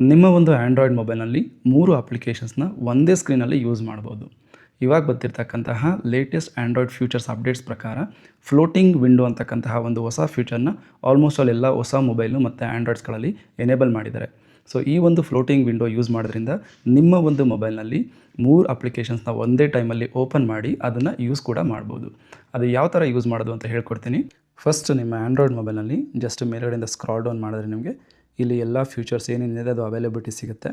ನಿಮ್ಮ ಒಂದು ಆ್ಯಂಡ್ರಾಯ್ಡ್ ಮೊಬೈಲ್ನಲ್ಲಿ 3 ಅಪ್ಲಿಕೇಶನ್ಸ್ನ ಒಂದೇ ಸ್ಕ್ರೀನಲ್ಲಿ ಯೂಸ್ ಮಾಡ್ಬೋದು. ಇವಾಗ ಬರ್ತಿರ್ತಕ್ಕಂತಹ ಲೇಟೆಸ್ಟ್ ಆ್ಯಂಡ್ರಾಯ್ಡ್ ಫ್ಯೂಚರ್ಸ್ ಅಪ್ಡೇಟ್ಸ್ ಪ್ರಕಾರ ಫ್ಲೋಟಿಂಗ್ ವಿಂಡೋ ಅಂತಕ್ಕಂತಹ ಒಂದು ಹೊಸ ಫ್ಯೂಚರ್ನ ಆಲ್ಮೋಸ್ಟ್ ಆಲ್ ಎಲ್ಲ ಹೊಸ ಮೊಬೈಲು ಮತ್ತು ಆ್ಯಂಡ್ರಾಯ್ಡ್ಸ್ಗಳಲ್ಲಿ ಎನೇಬಲ್ ಮಾಡಿದ್ದಾರೆ. ಸೊ ಈ ಒಂದು ಫ್ಲೋಟಿಂಗ್ ವಿಂಡೋ ಯೂಸ್ ಮಾಡೋದ್ರಿಂದ ನಿಮ್ಮ ಒಂದು ಮೊಬೈಲ್ನಲ್ಲಿ 3 ಅಪ್ಲಿಕೇಶನ್ಸ್ನ ಒಂದೇ ಟೈಮಲ್ಲಿ ಓಪನ್ ಮಾಡಿ ಅದನ್ನು ಯೂಸ್ ಕೂಡ ಮಾಡ್ಬೋದು. ಅದು ಯಾವ ಥರ ಯೂಸ್ ಮಾಡೋದು ಅಂತ ಹೇಳ್ಕೊಡ್ತೀನಿ. ಫಸ್ಟ್ ನಿಮ್ಮ ಆ್ಯಂಡ್ರಾಯ್ಡ್ ಮೊಬೈಲ್ನಲ್ಲಿ ಜಸ್ಟ್ ಮೇಲ್ಗಡೆಯಿಂದ ಸ್ಕ್ರಾಲ್ ಡೌನ್ ಮಾಡಿದ್ರೆ ನಿಮಗೆ ಇಲ್ಲಿ ಎಲ್ಲ ಫ್ಯೂಚರ್ಸ್ ಏನೇನಿದೆ ಅದು ಅವೈಲಬಿಲಿಟಿ ಸಿಗುತ್ತೆ.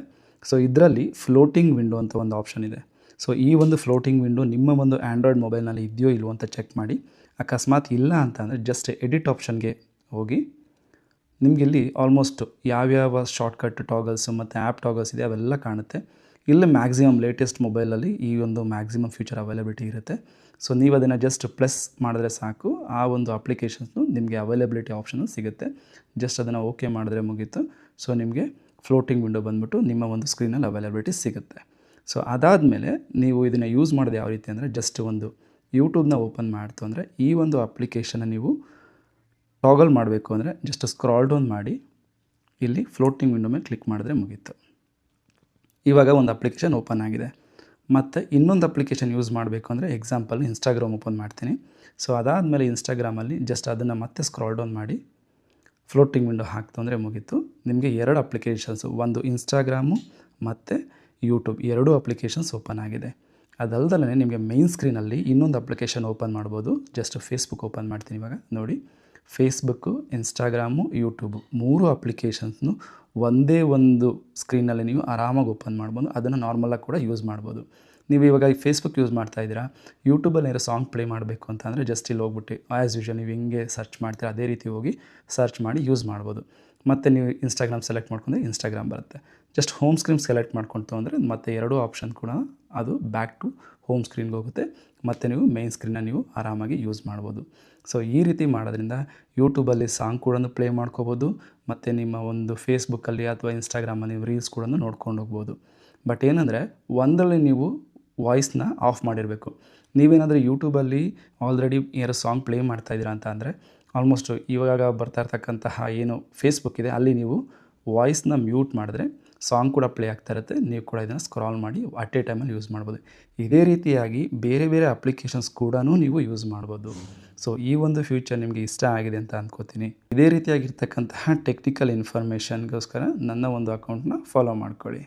ಸೊ ಇದರಲ್ಲಿ ಫ್ಲೋಟಿಂಗ್ ವಿಂಡೋ ಅಂತ ಒಂದು ಆಪ್ಷನ್ ಇದೆ. ಸೊ ಈ ಒಂದು ಫ್ಲೋಟಿಂಗ್ ವಿಂಡೋ ನಿಮ್ಮ ಒಂದು ಆ್ಯಂಡ್ರಾಯ್ಡ್ ಮೊಬೈಲ್ನಲ್ಲಿ ಇದೆಯೋ ಇಲ್ವೋ ಅಂತ ಚೆಕ್ ಮಾಡಿ. ಅಕಸ್ಮಾತ್ ಇಲ್ಲ ಅಂತ ಅಂದರೆ ಜಸ್ಟ್ ಎಡಿಟ್ ಆಪ್ಷನ್ಗೆ ಹೋಗಿ ನಿಮಗಿಲ್ಲಿ ಆಲ್ಮೋಸ್ಟ್ ಯಾವ್ಯಾವ ಶಾರ್ಟ್ಕಟ್ ಟಾಗಲ್ಸು ಮತ್ತು ಆ್ಯಪ್ ಟಾಗಲ್ಸ್ ಇದೆ ಅವೆಲ್ಲ ಕಾಣುತ್ತೆ. ಇಲ್ಲಿ ಮ್ಯಾಕ್ಸಿಮಮ್ ಲೇಟೆಸ್ಟ್ ಮೊಬೈಲಲ್ಲಿ ಈ ಒಂದು ಮ್ಯಾಕ್ಸಿಮಮ್ ಫ್ಯೂಚರ್ ಅವೈಲಬಿಲಿಟಿ ಇರುತ್ತೆ. ಸೊ ನೀವು ಅದನ್ನು ಜಸ್ಟ್ ಪ್ಲಸ್ ಮಾಡಿದ್ರೆ ಸಾಕು, ಆ ಒಂದು ಅಪ್ಲಿಕೇಶನ್ಸ್ನು ನಿಮಗೆ ಅವೈಲಬಿಲಿಟಿ ಆಪ್ಷನು ಸಿಗುತ್ತೆ. ಜಸ್ಟ್ ಅದನ್ನು ಓಕೆ ಮಾಡಿದ್ರೆ ಮುಗೀತು. ಸೊ ನಿಮಗೆ ಫ್ಲೋಟಿಂಗ್ ವಿಂಡೋ ಬಂದುಬಿಟ್ಟು ನಿಮ್ಮ ಒಂದು ಸ್ಕ್ರೀನಲ್ಲಿ ಅವೈಲಬಿಲಿಟಿ ಸಿಗುತ್ತೆ. ಸೊ ಅದಾದಮೇಲೆ ನೀವು ಇದನ್ನು ಯೂಸ್ ಮಾಡೋದು ಯಾವ ರೀತಿ ಅಂದರೆ ಜಸ್ಟ್ ಒಂದು ಯೂಟ್ಯೂಬ್ನ ಓಪನ್ ಮಾಡ್ತು ಅಂದರೆ ಈ ಒಂದು ಅಪ್ಲಿಕೇಶನ್ನ ನೀವು ಟಾಗಲ್ ಮಾಡಬೇಕು ಅಂದರೆ ಜಸ್ಟ್ ಸ್ಕ್ರಾಲ್ ಡೌನ್ ಮಾಡಿ ಇಲ್ಲಿ ಫ್ಲೋಟಿಂಗ್ ವಿಂಡೋ ಮೇಲೆ ಕ್ಲಿಕ್ ಮಾಡಿದ್ರೆ ಮುಗೀತು. ಇವಾಗ ಒಂದು ಅಪ್ಲಿಕೇಶನ್ ಓಪನ್ ಆಗಿದೆ. ಮತ್ತು ಇನ್ನೊಂದು ಅಪ್ಲಿಕೇಶನ್ ಯೂಸ್ ಮಾಡಬೇಕು ಅಂದರೆ ಎಕ್ಸಾಂಪಲ್ ಇನ್ಸ್ಟಾಗ್ರಾಮ್ ಓಪನ್ ಮಾಡ್ತೀನಿ. ಸೊ ಅದಾದಮೇಲೆ ಇನ್ಸ್ಟಾಗ್ರಾಮಲ್ಲಿ ಜಸ್ಟ್ ಅದನ್ನು ಮತ್ತೆ ಸ್ಕ್ರಾಲ್ ಡೌನ್ ಮಾಡಿ ಫ್ಲೋಟಿಂಗ್ ವಿಂಡೋ ಹಾಕ್ತು ಅಂದರೆ ಮುಗೀತು. ನಿಮಗೆ 2 ಅಪ್ಲಿಕೇಶನ್ಸು, ಒಂದು ಇನ್ಸ್ಟಾಗ್ರಾಮು ಮತ್ತು ಯೂಟ್ಯೂಬ್, 2 ಅಪ್ಲಿಕೇಶನ್ಸ್ ಓಪನ್ ಆಗಿದೆ. ಅದಲ್ಲದೆ ನಿಮಗೆ ಮೈನ್ ಸ್ಕ್ರೀನಲ್ಲಿ ಇನ್ನೊಂದು ಅಪ್ಲಿಕೇಶನ್ ಓಪನ್ ಮಾಡ್ಬೋದು. ಜಸ್ಟ್ ಫೇಸ್ಬುಕ್ ಓಪನ್ ಮಾಡ್ತೀನಿ. ಇವಾಗ ನೋಡಿ, ಫೇಸ್ಬುಕ್ಕು, ಇನ್ಸ್ಟಾಗ್ರಾಮು, ಯೂಟ್ಯೂಬು 3 ಅಪ್ಲಿಕೇಶನ್ಸ್ನು ಒಂದೇ ಒಂದು ಸ್ಕ್ರೀನಲ್ಲಿ ನೀವು ಆರಾಮಾಗಿ ಓಪನ್ ಮಾಡ್ಬೋದು. ಅದನ್ನು ನಾರ್ಮಲಾಗಿ ಕೂಡ ಯೂಸ್ ಮಾಡ್ಬೋದು. ನೀವು ಇವಾಗ ಫೇಸ್ಬುಕ್ ಯೂಸ್ ಮಾಡ್ತಾಯಿದ್ದೀರಾ, ಯೂಟ್ಯೂಬಲ್ಲಿ ಏನಾದ್ರು ಸಾಂಗ್ ಪ್ಲೇ ಮಾಡಬೇಕು ಅಂತಂದರೆ ಜಸ್ಟ್ ಇಲ್ಲಿ ಹೋಗ್ಬಿಟ್ಟು ಆ್ಯಸ್ ಯೂಶುವಲ್ ನೀವು ಹೆಂಗೆ ಸರ್ಚ್ ಮಾಡ್ತೀರಾ ಅದೇ ರೀತಿ ಹೋಗಿ ಸರ್ಚ್ ಮಾಡಿ ಯೂಸ್ ಮಾಡ್ಬೋದು. ಮತ್ತು ನೀವು ಇನ್ಸ್ಟಾಗ್ರಾಮ್ ಸೆಲೆಕ್ಟ್ ಮಾಡ್ಕೊಂಡ್ರೆ ಇನ್ಸ್ಟಾಗ್ರಾಮ್ ಬರುತ್ತೆ. ಜಸ್ಟ್ ಹೋಮ್ ಸ್ಕ್ರೀನ್ ಸೆಲೆಕ್ಟ್ ಮಾಡ್ಕೊಳ್ತು ಅಂದರೆ ಮತ್ತೆ 2 ಆಪ್ಷನ್ ಕೂಡ ಅದು ಬ್ಯಾಕ್ ಟು ಹೋಮ್ ಸ್ಕ್ರೀನ್ಗೆ ಹೋಗುತ್ತೆ. ಮತ್ತು ನೀವು ಮೈನ್ ಸ್ಕ್ರೀನ್ನ ನೀವು ಆರಾಮಾಗಿ ಯೂಸ್ ಮಾಡ್ಬೋದು. ಸೊ ಈ ರೀತಿ ಮಾಡೋದ್ರಿಂದ ಯೂಟ್ಯೂಬಲ್ಲಿ ಸಾಂಗ್ ಕೂಡ ಪ್ಲೇ ಮಾಡ್ಕೋಬೋದು. ಮತ್ತು ನಿಮ್ಮ ಒಂದು ಫೇಸ್ಬುಕ್ಕಲ್ಲಿ ಅಥವಾ ಇನ್ಸ್ಟಾಗ್ರಾಮಲ್ಲಿ ನೀವು ರೀಲ್ಸ್ ಕೂಡ ನೋಡ್ಕೊಂಡು ಹೋಗ್ಬೋದು. ಬಟ್ ಏನಂದರೆ ಒಂದರಲ್ಲಿ ನೀವು ವಾಯ್ಸ್ನ ಆಫ್ ಮಾಡಿರಬೇಕು. ನೀವೇನಾದರೂ ಯೂಟ್ಯೂಬಲ್ಲಿ ಆಲ್ರೆಡಿ ಏನಾದ್ರು ಸಾಂಗ್ ಪ್ಲೇ ಮಾಡ್ತಾಯಿದ್ದೀರಾ ಅಂತ ಅಂದರೆ ಆಲ್ಮೋಸ್ಟ್ ಇವಾಗ ಬರ್ತಾ ಇರ್ತಕ್ಕಂತಹ ಏನು ಫೇಸ್ಬುಕ್ ಇದೆ ಅಲ್ಲಿ ನೀವು ವಾಯ್ಸ್ನ ಮ್ಯೂಟ್ ಮಾಡಿದ್ರೆ ಸಾಂಗ್ ಕೂಡ ಪ್ಲೇ ಆಗ್ತಾ ಇರುತ್ತೆ. ನೀವು ಕೂಡ ಇದನ್ನು ಸ್ಕ್ರಾಲ್ ಮಾಡಿ ಅಟ್ ಎ ಟೈಮಲ್ಲಿ ಯೂಸ್ ಮಾಡ್ಬೋದು. ಇದೇ ರೀತಿಯಾಗಿ ಬೇರೆ ಬೇರೆ ಅಪ್ಲಿಕೇಶನ್ಸ್ ಕೂಡ ನೀವು ಯೂಸ್ ಮಾಡ್ಬೋದು. ಸೊ ಈ ಒಂದು ಫ್ಯೂಚರ್ ನಿಮಗೆ ಇಷ್ಟ ಆಗಿದೆ ಅಂತ ಅಂದ್ಕೋತೀನಿ. ಇದೇ ರೀತಿಯಾಗಿರ್ತಕ್ಕಂತಹ ಟೆಕ್ನಿಕಲ್ ಇನ್ಫಾರ್ಮೇಷನ್ಗೋಸ್ಕರ ನನ್ನ ಒಂದು ಅಕೌಂಟ್ನ ಫಾಲೋ ಮಾಡ್ಕೊಳ್ಳಿ.